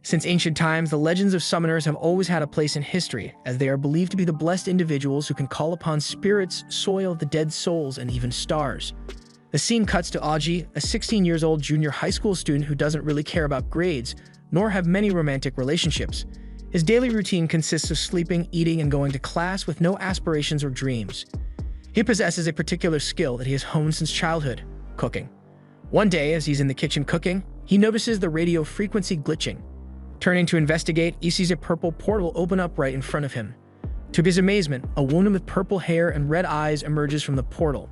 Since ancient times, the legends of summoners have always had a place in history, as they are believed to be the blessed individuals who can call upon spirits, soil, the dead souls, and even stars. The scene cuts to Aji, a 16-year-old junior high school student who doesn't really care about grades, nor have many romantic relationships. His daily routine consists of sleeping, eating, and going to class with no aspirations or dreams. He possesses a particular skill that he has honed since childhood: cooking. One day, as he's in the kitchen cooking, he notices the radio frequency glitching. Turning to investigate, he sees a purple portal open up right in front of him. To his amazement, a woman with purple hair and red eyes emerges from the portal.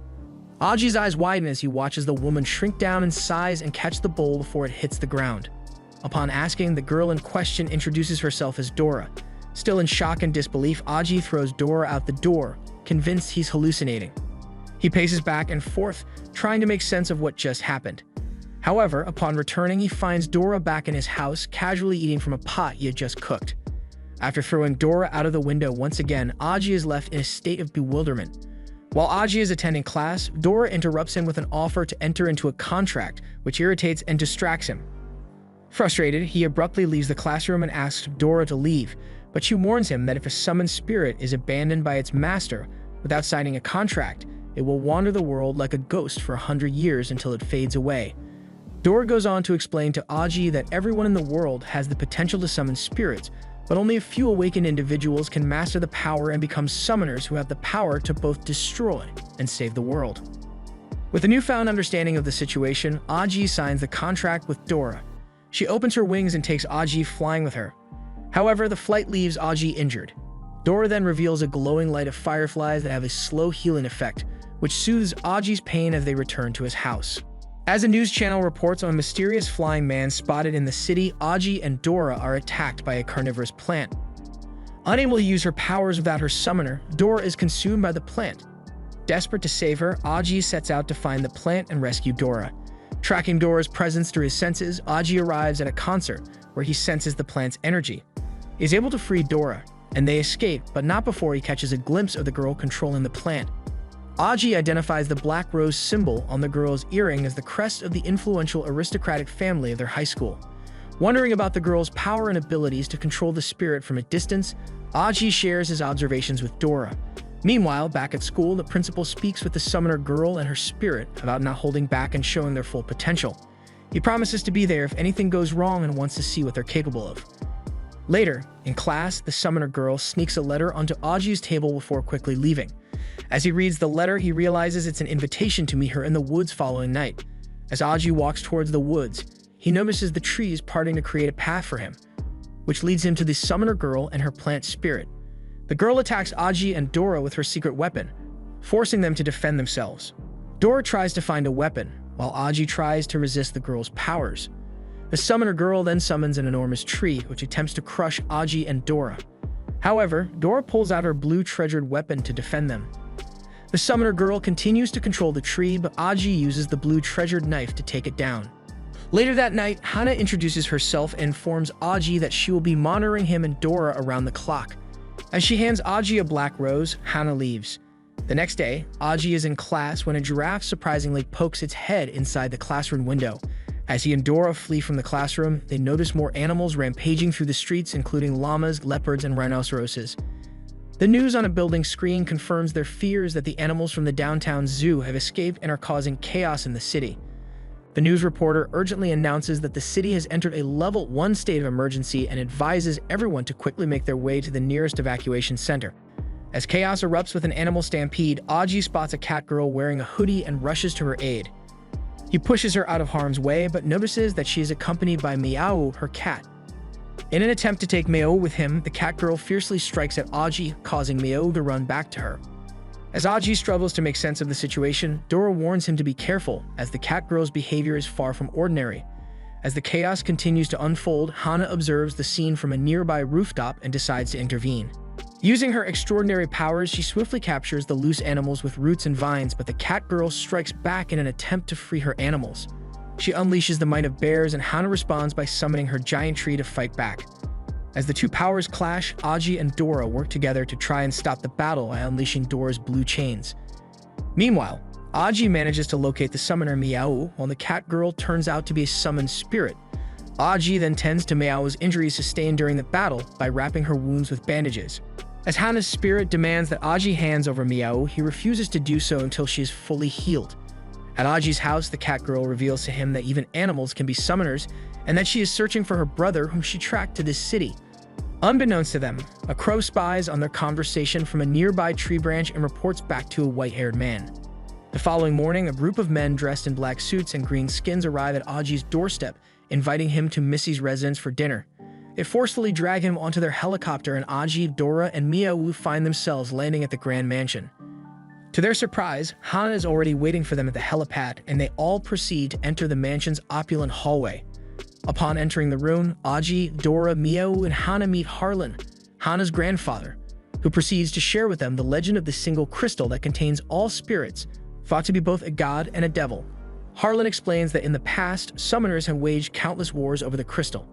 Aji's eyes widen as he watches the woman shrink down in size and catch the bowl before it hits the ground. Upon asking, the girl in question introduces herself as Dora. Still in shock and disbelief, Aji throws Dora out the door, convinced he's hallucinating. He paces back and forth, trying to make sense of what just happened. However, upon returning, he finds Dora back in his house, casually eating from a pot he had just cooked. After throwing Dora out of the window once again, Aji is left in a state of bewilderment. While Aji is attending class, Dora interrupts him with an offer to enter into a contract, which irritates and distracts him. Frustrated, he abruptly leaves the classroom and asks Dora to leave, but she warns him that if a summoned spirit is abandoned by its master without signing a contract, it will wander the world like a ghost for 100 years until it fades away. Dora goes on to explain to Aji that everyone in the world has the potential to summon spirits, but only a few awakened individuals can master the power and become summoners who have the power to both destroy and save the world. With a newfound understanding of the situation, Aji signs the contract with Dora. She opens her wings and takes Aji flying with her. However, the flight leaves Aji injured. Dora then reveals a glowing light of fireflies that have a slow healing effect, which soothes Aji's pain as they return to his house. As a news channel reports on a mysterious flying man spotted in the city, Aji and Dora are attacked by a carnivorous plant. Unable to use her powers without her summoner, Dora is consumed by the plant. Desperate to save her, Aji sets out to find the plant and rescue Dora. Tracking Dora's presence through his senses, Aji arrives at a concert where he senses the plant's energy. He is able to free Dora, and they escape, but not before he catches a glimpse of the girl controlling the plant. Aji identifies the black rose symbol on the girl's earring as the crest of the influential aristocratic family of their high school. Wondering about the girl's power and abilities to control the spirit from a distance, Aji shares his observations with Dora. Meanwhile, back at school, the principal speaks with the summoner girl and her spirit about not holding back and showing their full potential. He promises to be there if anything goes wrong and wants to see what they're capable of. Later, in class, the summoner girl sneaks a letter onto Aji's table before quickly leaving. As he reads the letter, he realizes it's an invitation to meet her in the woods following night. As Aji walks towards the woods, he notices the trees parting to create a path for him, which leads him to the summoner girl and her plant spirit. The girl attacks Aji and Dora with her secret weapon, forcing them to defend themselves. Dora tries to find a weapon, while Aji tries to resist the girl's powers. The summoner girl then summons an enormous tree, which attempts to crush Aji and Dora. However, Dora pulls out her blue treasured weapon to defend them. The summoner girl continues to control the tree, but Aji uses the blue treasured knife to take it down. Later that night, Hana introduces herself and informs Aji that she will be monitoring him and Dora around the clock. As she hands Aji a black rose, Hana leaves. The next day, Aji is in class when a giraffe surprisingly pokes its head inside the classroom window. As he and Dora flee from the classroom, they notice more animals rampaging through the streets, including llamas, leopards, and rhinoceroses. The news on a building screen confirms their fears that the animals from the downtown zoo have escaped and are causing chaos in the city. The news reporter urgently announces that the city has entered a level 1 state of emergency and advises everyone to quickly make their way to the nearest evacuation center. As chaos erupts with an animal stampede, Aji spots a cat girl wearing a hoodie and rushes to her aid. He pushes her out of harm's way, but notices that she is accompanied by Meow, her cat. In an attempt to take Meow with him, the cat girl fiercely strikes at Aji, causing Meow to run back to her. As Aji struggles to make sense of the situation, Dora warns him to be careful, as the cat girl's behavior is far from ordinary. As the chaos continues to unfold, Hana observes the scene from a nearby rooftop and decides to intervene. Using her extraordinary powers, she swiftly captures the loose animals with roots and vines, but the cat girl strikes back in an attempt to free her animals. She unleashes the might of bears, and Hana responds by summoning her giant tree to fight back. As the two powers clash, Aji and Dora work together to try and stop the battle by unleashing Dora's blue chains. Meanwhile, Aji manages to locate the summoner Meow, while the cat girl turns out to be a summoned spirit. Aji then tends to Miao's injuries sustained during the battle by wrapping her wounds with bandages. As Hana's spirit demands that Aji hands over Miao, he refuses to do so until she is fully healed. At Aji's house, the cat girl reveals to him that even animals can be summoners and that she is searching for her brother whom she tracked to this city. Unbeknownst to them, a crow spies on their conversation from a nearby tree branch and reports back to a white-haired man. The following morning, a group of men dressed in black suits and green skins arrive at Aji's doorstep, inviting him to Missy's residence for dinner. They forcefully drag him onto their helicopter, and Aji, Dora, and Miao find themselves landing at the Grand Mansion. To their surprise, Hana is already waiting for them at the helipad, and they all proceed to enter the mansion's opulent hallway. Upon entering the room, Aji, Dora, Miao, and Hana meet Harlan, Hana's grandfather, who proceeds to share with them the legend of the single crystal that contains all spirits, thought to be both a god and a devil. Harlan explains that in the past, summoners have waged countless wars over the crystal.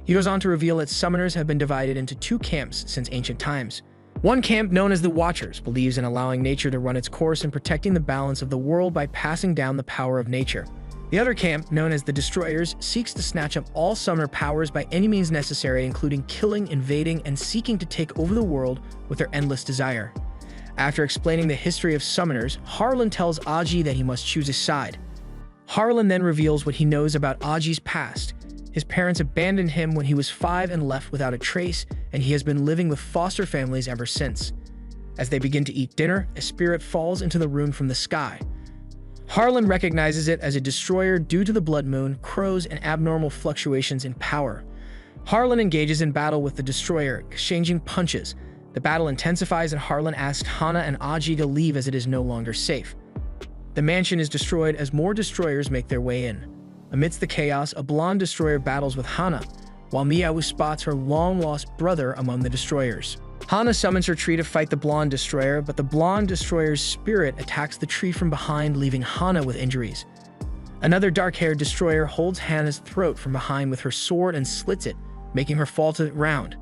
He goes on to reveal that summoners have been divided into two camps since ancient times. One camp, known as the Watchers, believes in allowing nature to run its course and protecting the balance of the world by passing down the power of nature. The other camp, known as the Destroyers, seeks to snatch up all summoner powers by any means necessary, including killing, invading, and seeking to take over the world with their endless desire. After explaining the history of summoners, Harlan tells Aji that he must choose a side. Harlan then reveals what he knows about Aji's past. His parents abandoned him when he was 5 and left without a trace, and he has been living with foster families ever since. As they begin to eat dinner, a spirit falls into the room from the sky. Harlan recognizes it as a destroyer due to the blood moon, crows, and abnormal fluctuations in power. Harlan engages in battle with the destroyer, exchanging punches. The battle intensifies, and Harlan asks Hana and Aji to leave as it is no longer safe. The mansion is destroyed as more destroyers make their way in. Amidst the chaos, a blonde destroyer battles with Hana, while Miao spots her long-lost brother among the destroyers. Hana summons her tree to fight the blonde destroyer, but the blonde destroyer's spirit attacks the tree from behind, leaving Hana with injuries. Another dark-haired destroyer holds Hana's throat from behind with her sword and slits it, making her fall to the ground.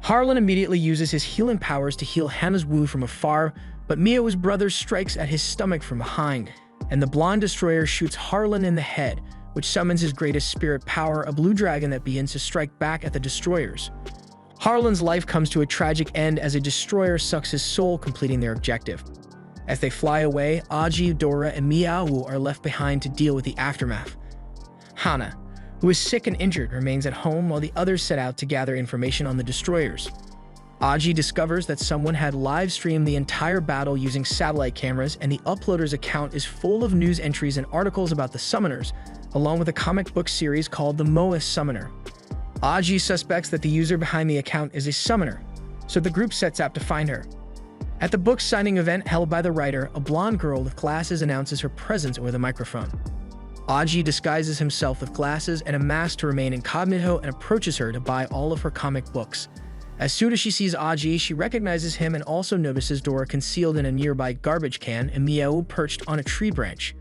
Harlan immediately uses his healing powers to heal Hana's wound from afar, but Miao's brother strikes at his stomach from behind, and the blonde destroyer shoots Harlan in the head, which summons his greatest spirit power, a blue dragon that begins to strike back at the destroyers. Harlan's life comes to a tragic end as a destroyer sucks his soul, completing their objective. As they fly away, Aji, Dora, and Miao are left behind to deal with the aftermath. Hana, who is sick and injured, remains at home while the others set out to gather information on the destroyers. Aji discovers that someone had live-streamed the entire battle using satellite cameras, and the uploader's account is full of news entries and articles about the summoners, along with a comic book series called The Moas Summoner. Aji suspects that the user behind the account is a summoner, so the group sets out to find her. At the book signing event held by the writer, a blonde girl with glasses announces her presence over the microphone. Aji disguises himself with glasses and a mask to remain incognito and approaches her to buy all of her comic books. As soon as she sees Aji, she recognizes him and also notices Dora concealed in a nearby garbage can and Miao perched on a tree branch.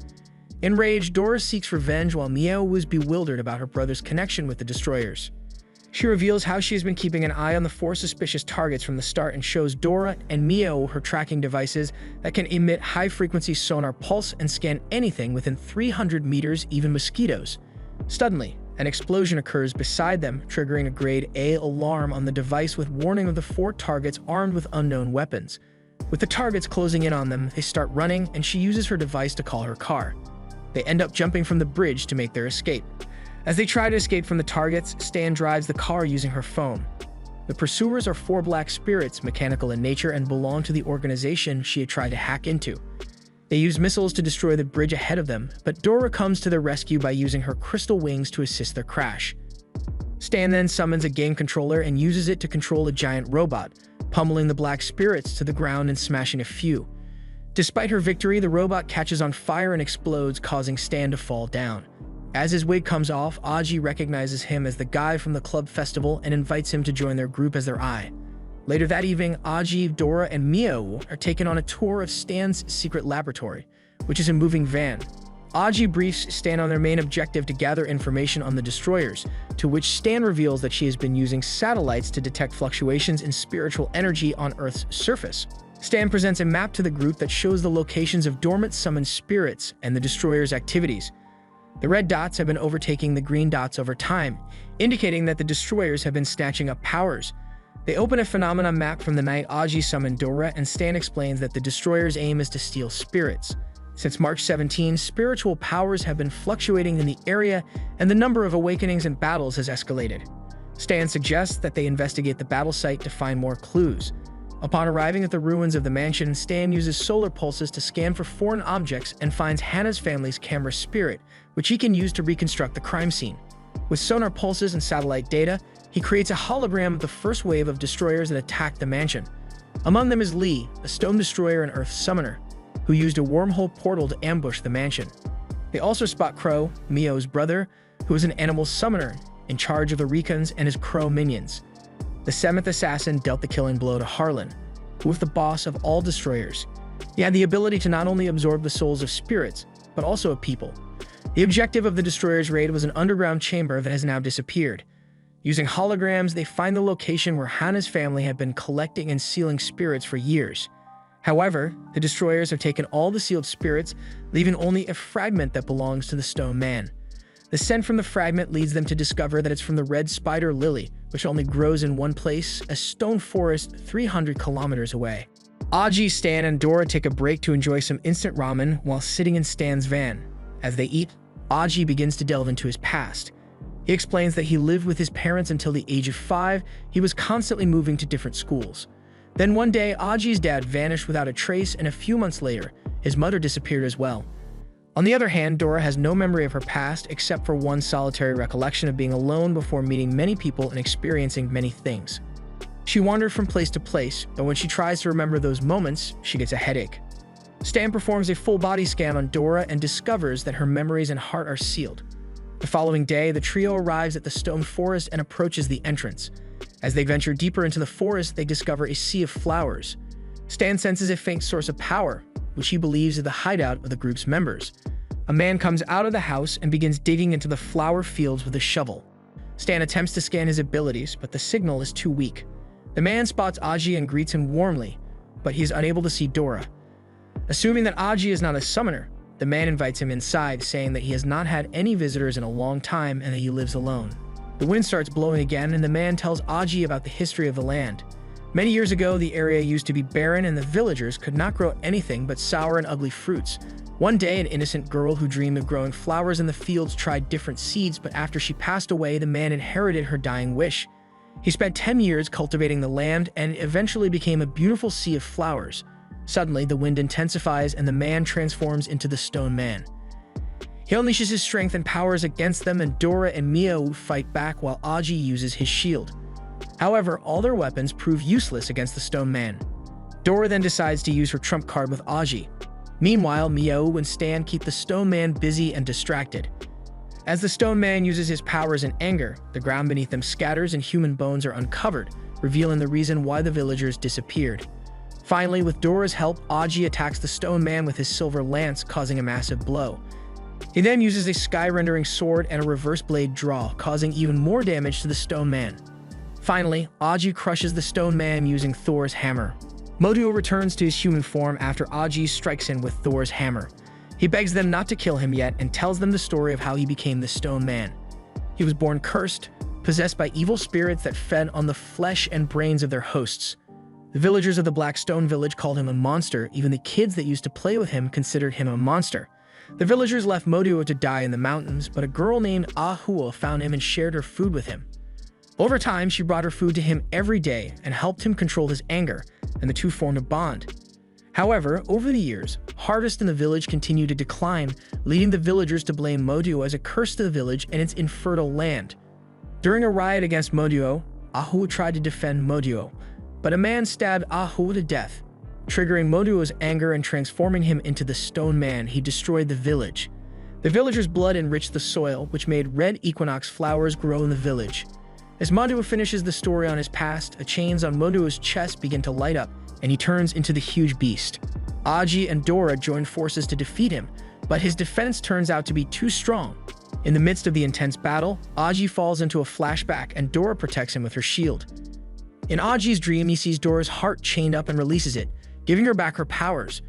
Enraged, Dora seeks revenge while Miao was bewildered about her brother's connection with the destroyers. She reveals how she has been keeping an eye on the 4 suspicious targets from the start and shows Dora and Miao her tracking devices that can emit high-frequency sonar pulse and scan anything within 300 meters, even mosquitoes. Suddenly, an explosion occurs beside them, triggering a Grade A alarm on the device with warning of the 4 targets armed with unknown weapons. With the targets closing in on them, they start running, and she uses her device to call her car. They end up jumping from the bridge to make their escape. As they try to escape from the targets, Stan drives the car using her phone. The pursuers are 4 black spirits, mechanical in nature, and belong to the organization she had tried to hack into. They use missiles to destroy the bridge ahead of them, but Dora comes to their rescue by using her crystal wings to assist their crash. Stan then summons a game controller and uses it to control a giant robot, pummeling the black spirits to the ground and smashing a few. Despite her victory, the robot catches on fire and explodes, causing Stan to fall down. As his wig comes off, Aji recognizes him as the guy from the club festival and invites him to join their group as their eye. Later that evening, Aji, Dora, and Miao are taken on a tour of Stan's secret laboratory, which is a moving van. Aji briefs Stan on their main objective to gather information on the destroyers, to which Stan reveals that she has been using satellites to detect fluctuations in spiritual energy on Earth's surface. Stan presents a map to the group that shows the locations of dormant summoned spirits and the destroyers' activities. The red dots have been overtaking the green dots over time, indicating that the destroyers have been snatching up powers. They open a phenomena map from the night Aji summoned Dora, and Stan explains that the destroyers' aim is to steal spirits. Since March 17, spiritual powers have been fluctuating in the area, and the number of awakenings and battles has escalated. Stan suggests that they investigate the battle site to find more clues. Upon arriving at the ruins of the mansion, Stan uses solar pulses to scan for foreign objects and finds Hannah's family's camera spirit, which he can use to reconstruct the crime scene. With sonar pulses and satellite data, he creates a hologram of the first wave of destroyers that attacked the mansion. Among them is Lee, a stone destroyer and earth summoner, who used a wormhole portal to ambush the mansion. They also spot Crow, Mio's brother, who is an animal summoner in charge of the Recons and his Crow minions. The seventh assassin dealt the killing blow to Harlan, who was the boss of all destroyers. He had the ability to not only absorb the souls of spirits, but also of people. The objective of the destroyers' raid was an underground chamber that has now disappeared. Using holograms, they find the location where Hannah's family had been collecting and sealing spirits for years. However, the destroyers have taken all the sealed spirits, leaving only a fragment that belongs to the Stone Man. The scent from the fragment leads them to discover that it's from the red spider lily, which only grows in one place, a stone forest 300 kilometers away. Aji, Stan, and Dora take a break to enjoy some instant ramen while sitting in Stan's van. As they eat, Aji begins to delve into his past. He explains that he lived with his parents until the age of 5. He was constantly moving to different schools. Then one day, Aji's dad vanished without a trace, and a few months later, his mother disappeared as well. On the other hand, Dora has no memory of her past except for one solitary recollection of being alone before meeting many people and experiencing many things. She wandered from place to place, but when she tries to remember those moments, she gets a headache. Stan performs a full body scan on Dora and discovers that her memories and heart are sealed. The following day, the trio arrives at the stone forest and approaches the entrance. As they venture deeper into the forest, they discover a sea of flowers. Stan senses a faint source of power, which he believes is the hideout of the group's members. A man comes out of the house and begins digging into the flower fields with a shovel. Stan attempts to scan his abilities, but the signal is too weak. The man spots Aji and greets him warmly, but he is unable to see Dora. Assuming that Aji is not a summoner, the man invites him inside, saying that he has not had any visitors in a long time and that he lives alone. The wind starts blowing again, and the man tells Aji about the history of the land. Many years ago, the area used to be barren and the villagers could not grow anything but sour and ugly fruits. One day, an innocent girl who dreamed of growing flowers in the fields tried different seeds, but after she passed away, the man inherited her dying wish. He spent 10 years cultivating the land and eventually became a beautiful sea of flowers. Suddenly, the wind intensifies and the man transforms into the Stone Man. He unleashes his strength and powers against them, and Dora and Mio fight back while Aji uses his shield. However, all their weapons prove useless against the Stone Man. Dora then decides to use her trump card with Aji. Meanwhile, Mio and Stan keep the Stone Man busy and distracted. As the Stone Man uses his powers in anger, the ground beneath them scatters and human bones are uncovered, revealing the reason why the villagers disappeared. Finally, with Dora's help, Aji attacks the Stone Man with his silver lance, causing a massive blow. He then uses a sky-rendering sword and a reverse blade draw, causing even more damage to the Stone Man. Finally, Aji crushes the Stone Man using Thor's hammer. Moduo returns to his human form after Aji strikes him with Thor's hammer. He begs them not to kill him yet and tells them the story of how he became the Stone Man. He was born cursed, possessed by evil spirits that fed on the flesh and brains of their hosts. The villagers of the Black Stone Village called him a monster. Even the kids that used to play with him considered him a monster. The villagers left Moduo to die in the mountains, but a girl named Ahua found him and shared her food with him. Over time, she brought her food to him every day and helped him control his anger, and the two formed a bond. However, over the years, harvest in the village continued to decline, leading the villagers to blame Moduo as a curse to the village and its infertile land. During a riot against Moduo, Ahua tried to defend Moduo, but a man stabbed Ahua to death. Triggering Moduo's anger and transforming him into the Stone Man, he destroyed the village. The villagers' blood enriched the soil, which made red equinox flowers grow in the village. As Moduo finishes the story on his past, the chains on Moduo's chest begin to light up, and he turns into the huge beast. Aji and Dora join forces to defeat him, but his defense turns out to be too strong. In the midst of the intense battle, Aji falls into a flashback and Dora protects him with her shield. In Aji's dream, he sees Dora's heart chained up and releases it, giving her back her powers.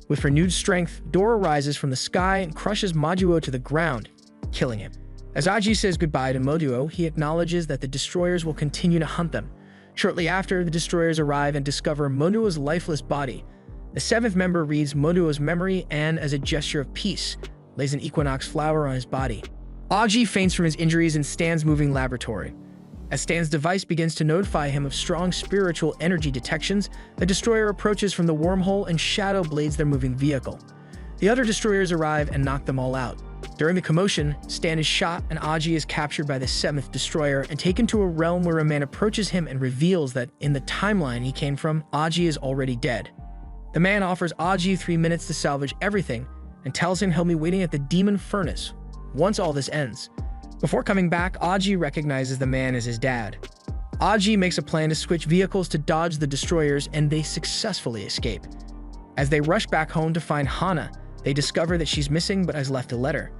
With renewed strength, Dora rises from the sky and crushes Moduo to the ground, killing him. As Aji says goodbye to Moduo, he acknowledges that the destroyers will continue to hunt them. Shortly after, the destroyers arrive and discover Moduo's lifeless body. The seventh member reads Moduo's memory and, as a gesture of peace, lays an equinox flower on his body. Aji faints from his injuries in Stan's moving laboratory. As Stan's device begins to notify him of strong spiritual energy detections, the destroyer approaches from the wormhole and shadow blades their moving vehicle. The other destroyers arrive and knock them all out. During the commotion, Stan is shot and Aji is captured by the seventh destroyer and taken to a realm where a man approaches him and reveals that, in the timeline he came from, Aji is already dead. The man offers Aji 3 minutes to salvage everything and tells him he'll be waiting at the demon furnace once all this ends. Before coming back, Aji recognizes the man as his dad. Aji makes a plan to switch vehicles to dodge the destroyers, and they successfully escape. As they rush back home to find Hana, they discover that she's missing but has left a letter.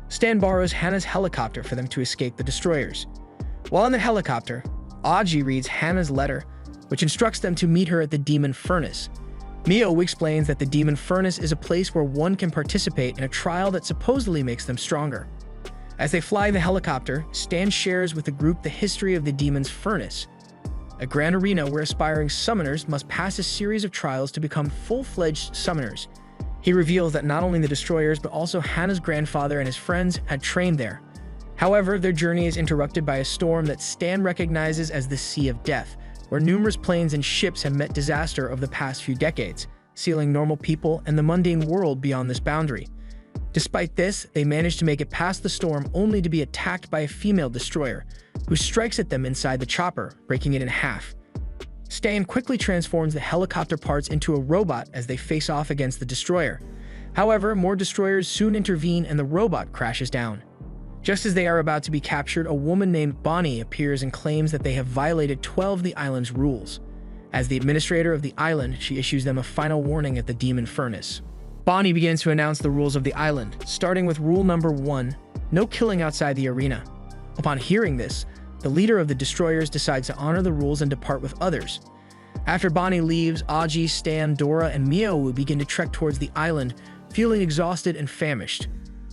Stan borrows Hana's helicopter for them to escape the destroyers. While in the helicopter, Aji reads Hana's letter, which instructs them to meet her at the demon furnace. Mio explains that the demon furnace is a place where one can participate in a trial that supposedly makes them stronger. As they fly the helicopter, Stan shares with the group the history of the demon's furnace, a grand arena where aspiring summoners must pass a series of trials to become full-fledged summoners. He reveals that not only the destroyers but also Hana's grandfather and his friends had trained there. However, their journey is interrupted by a storm that Stan recognizes as the Sea of Death, where numerous planes and ships have met disaster over the past few decades, sealing normal people and the mundane world beyond this boundary. Despite this, they manage to make it past the storm only to be attacked by a female destroyer, who strikes at them inside the chopper, breaking it in half. Stan quickly transforms the helicopter parts into a robot as they face off against the destroyer. However, more destroyers soon intervene and the robot crashes down. Just as they are about to be captured, a woman named Bonnie appears and claims that they have violated 12 of the island's rules. As the administrator of the island, she issues them a final warning at the demon furnace. Bonnie begins to announce the rules of the island, starting with rule number 1, no killing outside the arena. Upon hearing this, the leader of the destroyers decides to honor the rules and depart with others. After Bonnie leaves, Aji, Stan, Dora, and Mio begin to trek towards the island, feeling exhausted and famished.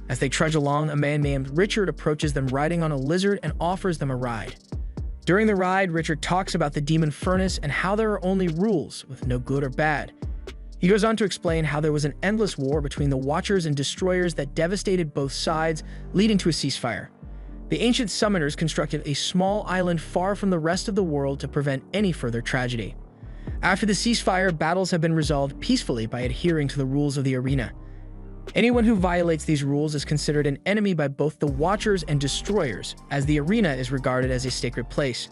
As they trudge along, a man named Richard approaches them riding on a lizard and offers them a ride. During the ride, Richard talks about the demon furnace and how there are only rules, with no good or bad. He goes on to explain how there was an endless war between the Watchers and Destroyers that devastated both sides, leading to a ceasefire. The ancient summoners constructed a small island far from the rest of the world to prevent any further tragedy. After the ceasefire, battles have been resolved peacefully by adhering to the rules of the arena. Anyone who violates these rules is considered an enemy by both the Watchers and Destroyers, as the arena is regarded as a sacred place.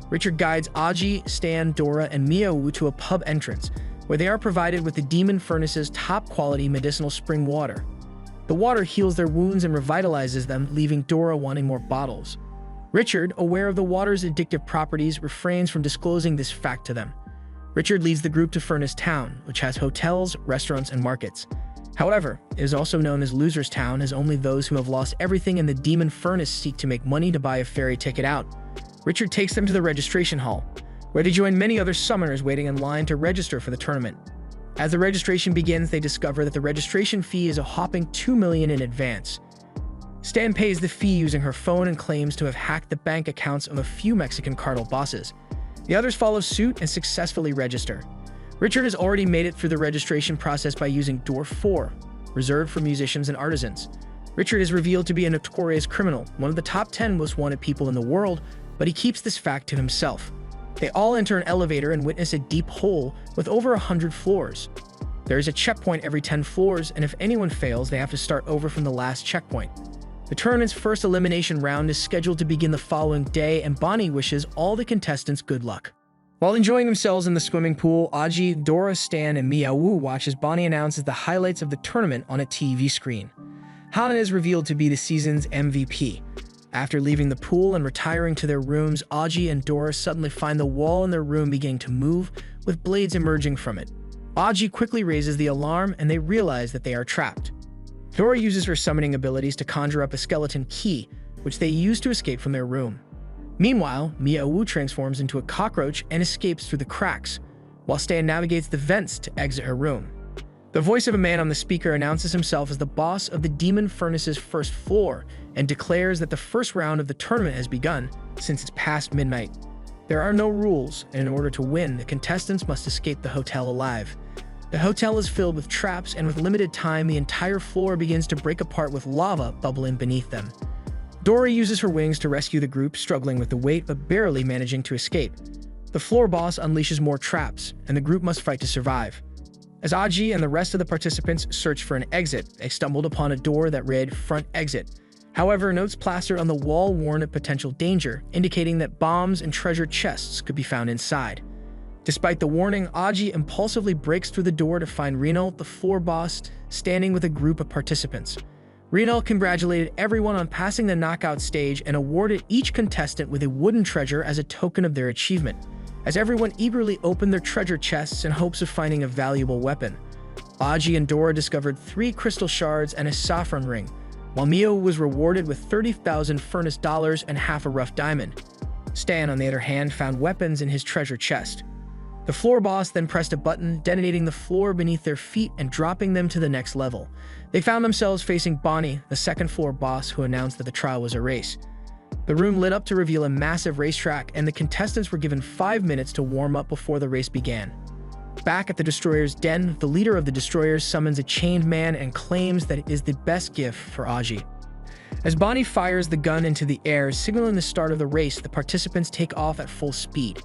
Richard guides Aji, Stan, Dora, and Mio to a pub entrance, where they are provided with the demon furnace's top-quality medicinal spring water. The water heals their wounds and revitalizes them, leaving Dora wanting more bottles. Richard, aware of the water's addictive properties, refrains from disclosing this fact to them. Richard leads the group to Furnace Town, which has hotels, restaurants, and markets. However, it is also known as Loser's Town, as only those who have lost everything in the demon furnace seek to make money to buy a ferry ticket out. Richard takes them to the registration hall, where they join many other summoners waiting in line to register for the tournament. As the registration begins, they discover that the registration fee is a whopping $2 million in advance. Stan pays the fee using her phone and claims to have hacked the bank accounts of a few Mexican cartel bosses. The others follow suit and successfully register. Richard has already made it through the registration process by using Door 4, reserved for musicians and artisans. Richard is revealed to be a notorious criminal, one of the top 10 most wanted people in the world, but he keeps this fact to himself. They all enter an elevator and witness a deep hole with over 100 floors. There is a checkpoint every 10 floors, and if anyone fails, they have to start over from the last checkpoint. The tournament's first elimination round is scheduled to begin the following day, and Bonnie wishes all the contestants good luck. While enjoying themselves in the swimming pool, Aji, Dora, Stan, and Miao Wu watch as Bonnie announces the highlights of the tournament on a TV screen. Hana is revealed to be the season's MVP. After leaving the pool and retiring to their rooms, Aji and Dora suddenly find the wall in their room beginning to move, with blades emerging from it. Aji quickly raises the alarm, and they realize that they are trapped. Dora uses her summoning abilities to conjure up a skeleton key, which they use to escape from their room. Meanwhile, Miao Wu transforms into a cockroach and escapes through the cracks, while Stan navigates the vents to exit her room. The voice of a man on the speaker announces himself as the boss of the demon furnace's first floor and declares that the first round of the tournament has begun since it's past midnight. There are no rules, and in order to win, the contestants must escape the hotel alive. The hotel is filled with traps, and with limited time, the entire floor begins to break apart with lava bubbling beneath them. Dora uses her wings to rescue the group, struggling with the weight but barely managing to escape. The floor boss unleashes more traps, and the group must fight to survive. As Aji and the rest of the participants search for an exit, they stumbled upon a door that read "Front Exit." However, notes plastered on the wall warn of potential danger, indicating that bombs and treasure chests could be found inside. Despite the warning, Aji impulsively breaks through the door to find Reno, the floor boss, standing with a group of participants. Reno congratulated everyone on passing the knockout stage and awarded each contestant with a wooden treasure as a token of their achievement, as everyone eagerly opened their treasure chests in hopes of finding a valuable weapon. Aji and Dora discovered 3 crystal shards and a saffron ring, while Mio was rewarded with 30,000 furnace dollars and half a rough diamond. Stan, on the other hand, found weapons in his treasure chest. The floor boss then pressed a button, detonating the floor beneath their feet and dropping them to the next level. They found themselves facing Bonnie, the second floor boss, who announced that the trial was a race. The room lit up to reveal a massive racetrack, and the contestants were given 5 minutes to warm up before the race began. Back at the Destroyer's den, the leader of the Destroyers summons a chained man and claims that it is the best gift for Aji. As Bonnie fires the gun into the air, signaling the start of the race, the participants take off at full speed.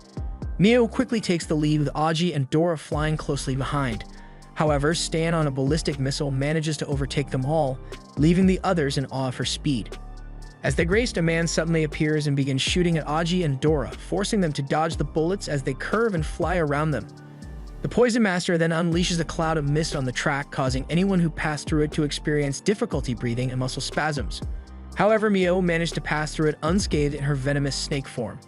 Mio quickly takes the lead with Aji and Dora flying closely behind. However, Stan on a ballistic missile manages to overtake them all, leaving the others in awe of her speed. As they raced, a man suddenly appears and begins shooting at Aji and Dora, forcing them to dodge the bullets as they curve and fly around them. The Poison Master then unleashes a cloud of mist on the track, causing anyone who passed through it to experience difficulty breathing and muscle spasms. However, Mio managed to pass through it unscathed in her venomous snake form.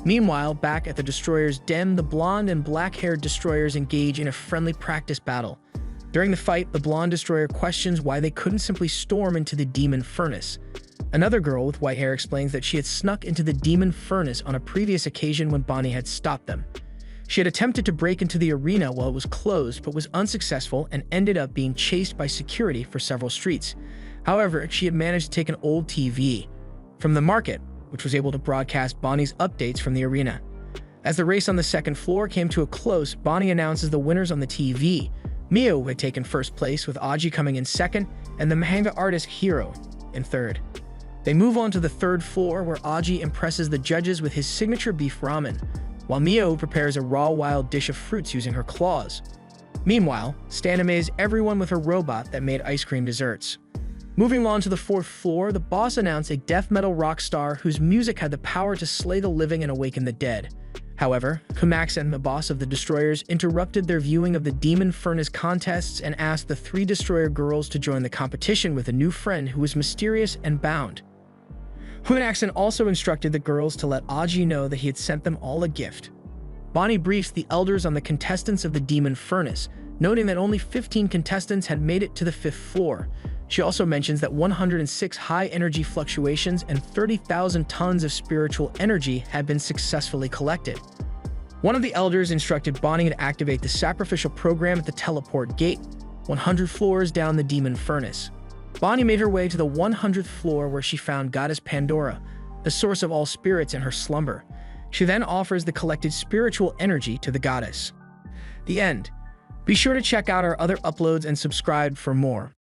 Meanwhile, back at the Destroyer's den, the blonde and black-haired Destroyers engage in a friendly practice battle. During the fight, the blonde Destroyer questions why they couldn't simply storm into the demon furnace. Another girl with white hair explains that she had snuck into the demon furnace on a previous occasion when Bonnie had stopped them. She had attempted to break into the arena while it was closed, but was unsuccessful and ended up being chased by security for several streets. However, she had managed to take an old TV from the market, which was able to broadcast Bonnie's updates from the arena. As the race on the second floor came to a close, Bonnie announces the winners on the TV. Mio had taken first place, with Aji coming in second, and the manga artist Hiro in third. They move on to the third floor, where Aji impresses the judges with his signature beef ramen, while Mio prepares a raw wild dish of fruits using her claws. Meanwhile, Stan amazed everyone with her robot that made ice cream desserts. Moving on to the fourth floor, the boss announced a death metal rock star whose music had the power to slay the living and awaken the dead. However, Kumaxen, the boss of the Destroyers, interrupted their viewing of the Demon Furnace contests and asked the 3 Destroyer girls to join the competition with a new friend who was mysterious and bound. Kumaxen also instructed the girls to let Aji know that he had sent them all a gift. Bonnie briefs the elders on the contestants of the Demon Furnace, noting that only 15 contestants had made it to the 5th floor. She also mentions that 106 high-energy fluctuations and 30,000 tons of spiritual energy had been successfully collected. One of the elders instructed Bonnie to activate the sacrificial program at the teleport gate, 100 floors down the demon furnace. Bonnie made her way to the 100th floor, where she found Goddess Pandora, the source of all spirits, in her slumber. She then offers the collected spiritual energy to the goddess. The end. Be sure to check out our other uploads and subscribe for more.